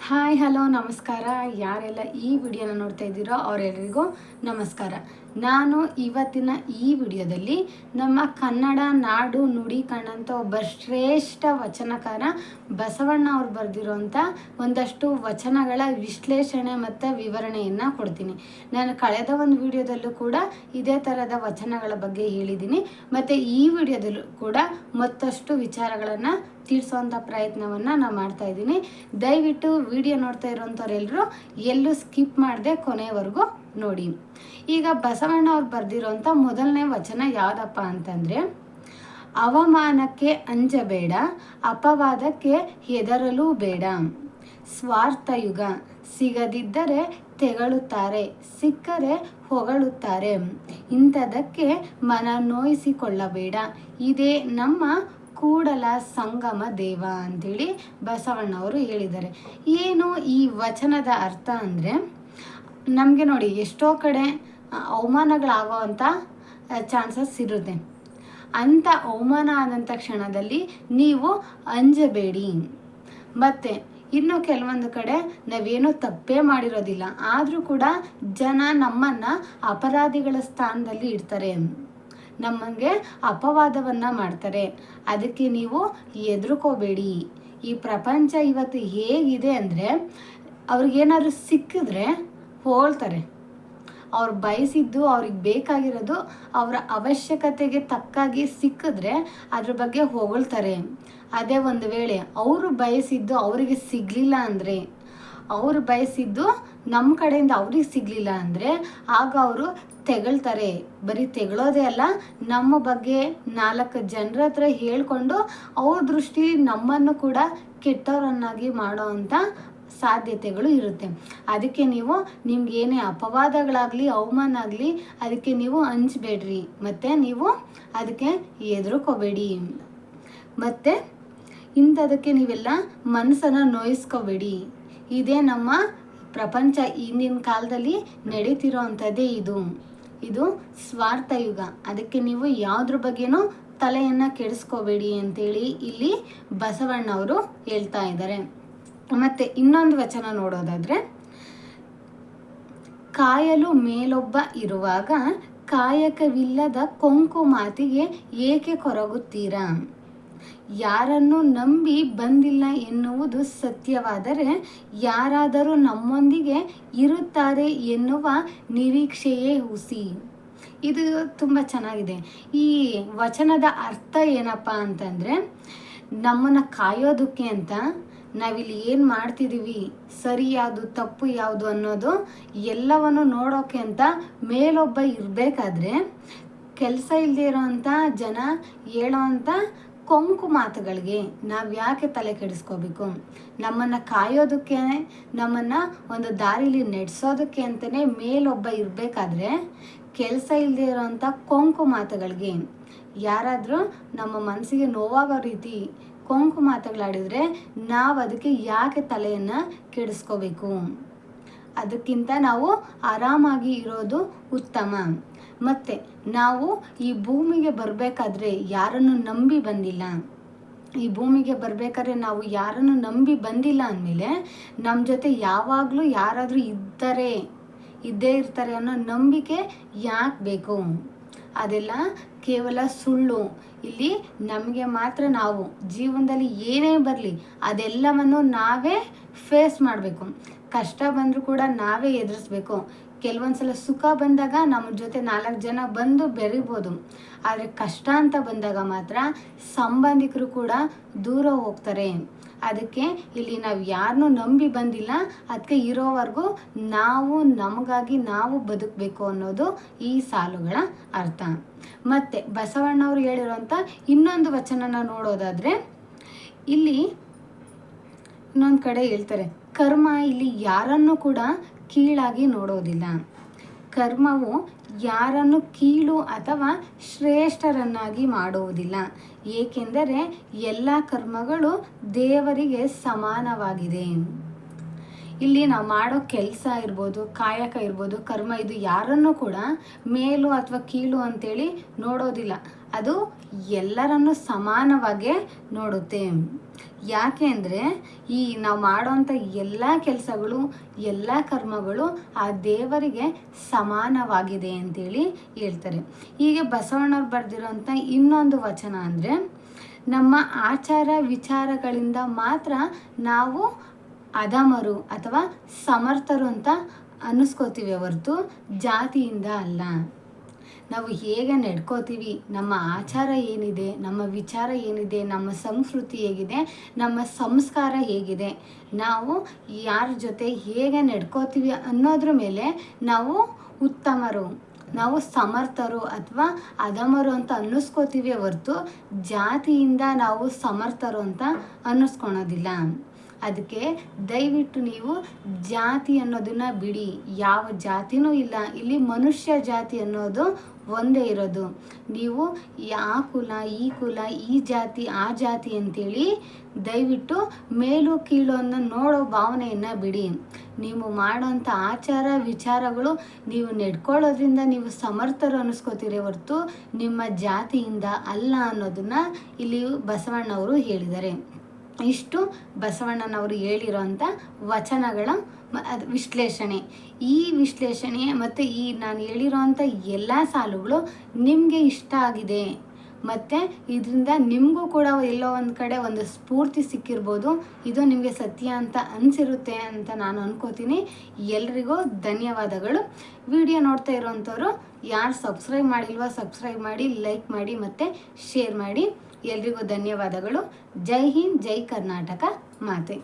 Hi hello ನಮಸ್ಕಾರ. ಯಾರೆಲ್ಲ ಈ ವಿಡಿಯೋನ ನೋಡ್ತಾ ಇದ್ದೀರೋ ಅವರೆಲ್ಲರಿಗೂ ನಮಸ್ಕಾರ. ನಾನು ಇವತ್ತಿನ ಈ ವಿಡಿಯೋದಲ್ಲಿ ನಮ್ಮ ಕನ್ನಡ ನಾಡು ನುಡಿ ಕಂಡಂಥ ಒಬ್ಬ ಶ್ರೇಷ್ಠ ವಚನಕಾರ ಬಸವಣ್ಣ ಅವ್ರು ಬರೆದಿರೋಂಥ ಒಂದಷ್ಟು ವಚನಗಳ ವಿಶ್ಲೇಷಣೆ ಮತ್ತು ವಿವರಣೆಯನ್ನು ಕೊಡ್ತೀನಿ. ನಾನು ಕಳೆದ ಒಂದು ವಿಡಿಯೋದಲ್ಲೂ ಕೂಡ ಇದೇ ಥರದ ವಚನಗಳ ಬಗ್ಗೆ ಹೇಳಿದ್ದೀನಿ. ಮತ್ತು ಈ ವಿಡಿಯೋದಲ್ಲೂ ಕೂಡ ಮತ್ತಷ್ಟು ವಿಚಾರಗಳನ್ನು ತಿಳಿಸೋಂಥ ಪ್ರಯತ್ನವನ್ನು ನಾನು ಮಾಡ್ತಾಯಿದ್ದೀನಿ. ದಯವಿಟ್ಟು ವಿಡಿಯೋ ನೋಡ್ತಾ ಇರೋಂಥವ್ರೆಲ್ಲರೂ ಎಲ್ಲೂ ಸ್ಕಿಪ್ ಮಾಡದೆ ಕೊನೆಯವರೆಗೂ ನೋಡಿ. ಈಗ ಬಸವಣ್ಣ ಅವ್ರು ಬರೆದಿರೋಂಥ ಮೊದಲನೇ ವಚನ ಯಾವುದಪ್ಪ ಅಂತಂದರೆ, ಅವಮಾನಕ್ಕೆ ಅಂಜಬೇಡ, ಅಪವಾದಕ್ಕೆ ಹೆದರಲೂ ಬೇಡ. ಸ್ವಾರ್ಥ ಯುಗ, ಸಿಗದಿದ್ದರೆ ತೆಗಳುತ್ತಾರೆ, ಸಿಕ್ಕರೆ ಹೊಗಳುತ್ತಾರೆ. ಇಂಥದಕ್ಕೆ ಮನ ನೋಯಿಸಿಕೊಳ್ಳಬೇಡ, ಇದೇ ನಮ್ಮ ಕೂಡಲ ಸಂಗಮ ದೇವ ಅಂತೇಳಿ ಬಸವಣ್ಣವರು ಹೇಳಿದ್ದಾರೆ. ಏನು ಈ ವಚನದ ಅರ್ಥ ಅಂದರೆ, ನಮಗೆ ನೋಡಿ ಎಷ್ಟೋ ಕಡೆ ಅವಮಾನಗಳಾಗೋವಂಥ ಚಾನ್ಸಸ್ ಇರುತ್ತೆ. ಅಂಥ ಅವಮಾನ ಆದಂಥ ಕ್ಷಣದಲ್ಲಿ ನೀವು ಅಂಜಬೇಡಿ. ಮತ್ತು ಇನ್ನು ಕೆಲವೊಂದು ಕಡೆ ನಾವೇನೋ ತಪ್ಪೇ ಮಾಡಿರೋದಿಲ್ಲ, ಆದರೂ ಕೂಡ ಜನ ನಮ್ಮನ್ನು ಅಪರಾಧಿಗಳ ಸ್ಥಾನದಲ್ಲಿ ಇಡ್ತಾರೆ, ನಮಗೆ ಅಪವಾದವನ್ನು ಮಾಡ್ತಾರೆ. ಅದಕ್ಕೆ ನೀವು ಹೆದರ್ಕೋಬೇಡಿ. ಈ ಪ್ರಪಂಚ ಇವತ್ತು ಹೇಗಿದೆ ಅಂದರೆ, ಅವ್ರಿಗೇನಾದ್ರು ಸಿಕ್ಕಿದ್ರೆ ಹೋಳ್ತಾರೆ. ಅವ್ರು ಬಯಸಿದ್ದು, ಅವ್ರಿಗೆ ಬೇಕಾಗಿರೋದು ಅವರ ಅವಶ್ಯಕತೆಗೆ ತಕ್ಕಾಗಿ ಸಿಕ್ಕಿದ್ರೆ ಅದ್ರ ಬಗ್ಗೆ ಹೊಗಳ್ತಾರೆ. ಅದೇ ಒಂದು ವೇಳೆ ಅವರು ಬಯಸಿದ್ದು ಅವರಿಗೆ ಸಿಗಲಿಲ್ಲ ಅಂದರೆ, ಅವರು ಬಯಸಿದ್ದು ನಮ್ಮ ಕಡೆಯಿಂದ ಅವ್ರಿಗೆ ಸಿಗಲಿಲ್ಲ ಅಂದರೆ ಆಗ ಅವರು ತೆಗಳ್ತಾರೆ. ಬರೀ ತೆಗಳೋದೇ ಅಲ್ಲ, ನಮ್ಮ ಬಗ್ಗೆ 4 ಜನರ ಹತ್ರ ಹೇಳ್ಕೊಂಡು ಅವ್ರ ದೃಷ್ಟಿ ನಮ್ಮನ್ನು ಕೂಡ ಕೆಟ್ಟವರನ್ನಾಗಿ ಮಾಡೋ ಅಂಥ ಸಾಧ್ಯತೆಗಳು ಇರುತ್ತೆ. ಅದಕ್ಕೆ ನೀವು ನಿಮ್ಗೇನೇ ಅಪವಾದಗಳಾಗಲಿ ಅವಮಾನ ಆಗಲಿ ಅದಕ್ಕೆ ನೀವು ಅಂಜಬೇಡ್ರಿ, ಮತ್ತು ನೀವು ಅದಕ್ಕೆ ಹೆದರ್ಕೋಬೇಡಿ. ಮತ್ತು ಇಂಥದಕ್ಕೆ ನೀವೆಲ್ಲ ಮನಸ್ಸನ್ನು ನೋಯಿಸ್ಕೋಬೇಡಿ. ಇದೇ ನಮ್ಮ ಪ್ರಪಂಚ ಇಂದಿನ ಕಾಲದಲ್ಲಿ ನಡೀತಿರೋ ಅಂಥದ್ದೇ ಇದು ಸ್ವಾರ್ಥ ಯುಗ. ಅದಕ್ಕೆ ನೀವು ಯಾವುದ್ರ ಬಗ್ಗೆನೂ ತಲೆಯನ್ನು ಕೆಡಿಸ್ಕೋಬೇಡಿ ಅಂತೇಳಿ ಇಲ್ಲಿ ಬಸವಣ್ಣವರು ಹೇಳ್ತಾ ಇದ್ದಾರೆ. ಮತ್ತು ಇನ್ನೊಂದು ವಚನ ನೋಡೋದಾದರೆ, ಕಾಯಲು ಮೇಲೊಬ್ಬ ಇರುವಾಗ ಕಾಯಕವಿಲ್ಲದ ಕೊಂಕು ಮಾತಿಗೆ ಏಕೆ ಕೊರಗುತ್ತೀರಾ? ಯಾರನ್ನು ನಂಬಿ ಬಂದಿಲ್ಲ ಎನ್ನುವುದು ಸತ್ಯವಾದರೆ ಯಾರಾದರೂ ನಮ್ಮೊಂದಿಗೆ ಇರುತ್ತಾರೆ ಎನ್ನುವ ನಿರೀಕ್ಷೆಯೇ ಹುಸಿ. ಇದು ತುಂಬ ಚೆನ್ನಾಗಿದೆ. ಈ ವಚನದ ಅರ್ಥ ಏನಪ್ಪ ಅಂತಂದರೆ, ನಮ್ಮನ್ನು ಕಾಯೋದಕ್ಕೆ ಅಂತ ನಾವಿಲ್ಲಿ ಏನು ಮಾಡ್ತಿದ್ದೀವಿ, ಸರಿ ಯಾವುದು ತಪ್ಪು ಯಾವುದು ಅನ್ನೋದು ಎಲ್ಲವನ್ನು ನೋಡೋಕ್ಕೆ ಅಂತ ಮೇಲೊಬ್ಬ ಇರಬೇಕಾದ್ರೆ ಕೆಲಸ ಇಲ್ಲದೆ ಇರೋವಂಥ ಜನ ಹೇಳೋವಂಥ ಕೊಂಕು ಮಾತುಗಳಿಗೆ ನಾವು ಯಾಕೆ ತಲೆ ಕೆಡಿಸ್ಕೋಬೇಕು? ನಮ್ಮನ್ನು ಕಾಯೋದಕ್ಕೆ, ನಮ್ಮನ್ನು ಒಂದು ದಾರಿಲಿ ನಡೆಸೋದಕ್ಕೆ ಅಂತಲೇ ಮೇಲೊಬ್ಬ ಇರಬೇಕಾದ್ರೆ ಕೆಲಸ ಇಲ್ಲದೆ ಇರೋವಂಥ ಕೊಂಕು ಮಾತುಗಳಿಗೆ ಯಾರಾದರೂ ನಮ್ಮ ಮನಸ್ಸಿಗೆ ನೋವಾಗೋ ರೀತಿ ಕೊಂಕು ಮಾತುಗಳಾಡಿದರೆ ನಾವು ಅದಕ್ಕೆ ಯಾಕೆ ತಲೆಯನ್ನು ಕೆಡಿಸ್ಕೋಬೇಕು? ಅದಕ್ಕಿಂತ ನಾವು ಆರಾಮಾಗಿ ಇರೋದು ಉತ್ತಮ. ಮತ್ತು ನಾವು ಈ ಭೂಮಿಗೆ ಬರಬೇಕಾದ್ರೆ ಯಾರನ್ನು ನಂಬಿ ಬಂದಿಲ್ಲ. ಈ ಭೂಮಿಗೆ ಬರಬೇಕಾದ್ರೆ ನಾವು ಯಾರನ್ನು ನಂಬಿ ಬಂದಿಲ್ಲ ಅಂದಮೇಲೆ ನಮ್ಮ ಜೊತೆ ಯಾವಾಗಲೂ ಯಾರಾದರೂ ಇದ್ದೇ ಇರ್ತಾರೆ ಅನ್ನೋ ನಂಬಿಕೆ ಯಾಕೆ ಬೇಕು? ಅದೆಲ್ಲ ಕೇವಲ ಸುಳ್ಳು. ಇಲ್ಲಿ ನಮಗೆ ಮಾತ್ರ ನಾವು ಜೀವನದಲ್ಲಿ ಏನೇ ಬರಲಿ ಅದೆಲ್ಲವನ್ನು ನಾವೇ ಫೇಸ್ ಮಾಡಬೇಕು. ಕಷ್ಟ ಬಂದರೂ ಕೂಡ ನಾವೇ ಎದುರಿಸ್ಬೇಕು. ಕೆಲವೊಂದು ಸಲ ಸುಖ ಬಂದಾಗ ನಮ್ಮ ಜೊತೆ 4 ಜನ ಬಂದು ಬೆರಿಬೋದು, ಆದರೆ ಕಷ್ಟ ಅಂತ ಬಂದಾಗ ಮಾತ್ರ ಸಂಬಂಧಿಕರು ಕೂಡ ದೂರ ಹೋಗ್ತಾರೆ. ಅದಕ್ಕೆ ಇಲ್ಲಿ ನಾವು ಯಾರನ್ನೂ ನಂಬಿ ಬಂದಿಲ್ಲ, ಅದಕ್ಕೆ ಇರೋವರೆಗೂ ನಾವು ನಮಗಾಗಿ ನಾವು ಬದುಕಬೇಕು ಅನ್ನೋದು ಈ ಸಾಲುಗಳ ಅರ್ಥ. ಮತ್ತು ಬಸವಣ್ಣವ್ರು ಹೇಳಿರೋಂಥ ಇನ್ನೊಂದು ವಚನನ ನೋಡೋದಾದರೆ, ಇಲ್ಲಿ ಇನ್ನೊಂದು ಕಡೆ ಹೇಳ್ತಾರೆ, ಕರ್ಮ ಇಲ್ಲಿ ಯಾರನ್ನು ಕೂಡ ಕೀಳಾಗಿ ನೋಡೋದಿಲ್ಲ. ಕರ್ಮವು ಯಾರನ್ನು ಕೀಳು ಅಥವಾ ಶ್ರೇಷ್ಠರನ್ನಾಗಿ ಮಾಡುವುದಿಲ್ಲ, ಏಕೆಂದರೆ ಎಲ್ಲ ಕರ್ಮಗಳು ದೇವರಿಗೆ ಸಮಾನವಾಗಿದೆ. ಇಲ್ಲಿ ನಾವು ಮಾಡೋ ಕೆಲಸ ಇರ್ಬೋದು, ಕಾಯಕ ಇರ್ಬೋದು, ಕರ್ಮ, ಇದು ಯಾರನ್ನು ಕೂಡ ಮೇಲು ಅಥವಾ ಕೀಳು ಅಂತೇಳಿ ನೋಡೋದಿಲ್ಲ. ಅದು ಎಲ್ಲರನ್ನು ಸಮಾನವಾಗಿ ನೋಡುತ್ತೆ. ಯಾಕೆ ಅಂದರೆ ಈ ನಾವು ಮಾಡೋವಂಥ ಎಲ್ಲ ಕೆಲಸಗಳು, ಎಲ್ಲ ಕರ್ಮಗಳು ಆ ದೇವರಿಗೆ ಸಮಾನವಾಗಿದೆ ಅಂತೇಳಿ ಹೇಳ್ತಾರೆ. ಹೀಗೆ ಬಸವಣ್ಣವ್ರು ಬರೆದಿರೋಂಥ ಇನ್ನೊಂದು ವಚನ ಅಂದರೆ, ನಮ್ಮ ಆಚಾರ ವಿಚಾರಗಳಿಂದ ಮಾತ್ರ ನಾವು ಅಧಮರು ಅಥವಾ ಸಮರ್ಥರು ಅಂತ ಅನ್ನಿಸ್ಕೋತೀವಿ ಹೊರತು ಜಾತಿಯಿಂದ ಅಲ್ಲ. ನಾವು ಹೇಗೆ ನಡ್ಕೋತೀವಿ, ನಮ್ಮ ಆಚಾರ ಏನಿದೆ, ನಮ್ಮ ವಿಚಾರ ಏನಿದೆ, ನಮ್ಮ ಸಂಸ್ಕೃತಿ ಹೇಗಿದೆ, ನಮ್ಮ ಸಂಸ್ಕಾರ ಹೇಗಿದೆ, ನಾವು ಯಾರ ಜೊತೆ ಹೇಗೆ ನಡ್ಕೋತೀವಿ ಅನ್ನೋದ್ರ ಮೇಲೆ ನಾವು ಉತ್ತಮರು, ನಾವು ಸಮರ್ಥರು ಅಥವಾ ಅಧಮರು ಅಂತ ಅನ್ನಿಸ್ಕೋತೀವಿ ಹೊರತು ಜಾತಿಯಿಂದ ನಾವು ಸಮರ್ಥರು ಅಂತ ಅನ್ನಿಸ್ಕೊಳೋದಿಲ್ಲ. ಅದಕ್ಕೆ ದಯವಿಟ್ಟು ನೀವು ಜಾತಿ ಅನ್ನೋದನ್ನ ಬಿಡಿ. ಯಾವ ಜಾತಿನೂ ಇಲ್ಲ, ಇಲ್ಲಿ ಮನುಷ್ಯ ಜಾತಿ ಅನ್ನೋದು ಒಂದೇ ಇರೋದು. ನೀವು ಆ ಕುಲ ಈ ಕುಲ, ಈ ಜಾತಿ ಆ ಜಾತಿ ಅಂತೇಳಿ ದಯವಿಟ್ಟು ಮೇಲು ಕೀಳು ಅನ್ನೋ ನೋಡೋ ಭಾವನೆಯನ್ನು ಬಿಡಿ. ನೀವು ಮಾಡೋಂಥ ಆಚಾರ ವಿಚಾರಗಳು, ನೀವು ನಡ್ಕೊಳ್ಳೋದ್ರಿಂದ ನೀವು ಸಮರ್ಥರು ಅನ್ನಿಸ್ಕೋತೀರಿ ಹೊರತು ನಿಮ್ಮ ಜಾತಿಯಿಂದ ಅಲ್ಲ ಅನ್ನೋದನ್ನು ಇಲ್ಲಿ ಬಸವಣ್ಣವರು ಹೇಳಿದ್ದಾರೆ. ಇಷ್ಟು ಬಸವಣ್ಣನವರು ಹೇಳಿರೋಂಥ ವಚನಗಳ ವಿಶ್ಲೇಷಣೆ. ಈ ವಿಶ್ಲೇಷಣೆ ಮತ್ತು ಈ ನಾನು ಹೇಳಿರೋಂಥ ಎಲ್ಲ ಸಾಲುಗಳು ನಿಮಗೆ ಇಷ್ಟ ಆಗಿದೆ ಮತ್ತು ಇದರಿಂದ ನಿಮಗೂ ಕೂಡ ಎಲ್ಲೋ ಒಂದು ಕಡೆ ಒಂದು ಸ್ಫೂರ್ತಿ ಸಿಕ್ಕಿರ್ಬೋದು. ಇದು ನಿಮಗೆ ಸತ್ಯ ಅಂತ ಅನಿಸಿರುತ್ತೆ ಅಂತ ನಾನು ಅನ್ಕೋತೀನಿ. ಎಲ್ರಿಗೂ ಧನ್ಯವಾದಗಳು. ವಿಡಿಯೋ ನೋಡ್ತಾ ಇರೋವಂಥವ್ರು ಯಾರು ಸಬ್ಸ್ಕ್ರೈಬ್ ಮಾಡಿಲ್ವೋ ಸಬ್ಸ್ಕ್ರೈಬ್ ಮಾಡಿ, ಲೈಕ್ ಮಾಡಿ ಮತ್ತು ಶೇರ್ ಮಾಡಿ. ಎಲ್ರಿಗೂ ಧನ್ಯವಾದಗಳು. ಜೈ ಹಿಂದ್, ಜೈ ಕರ್ನಾಟಕ ಮಾತೆ.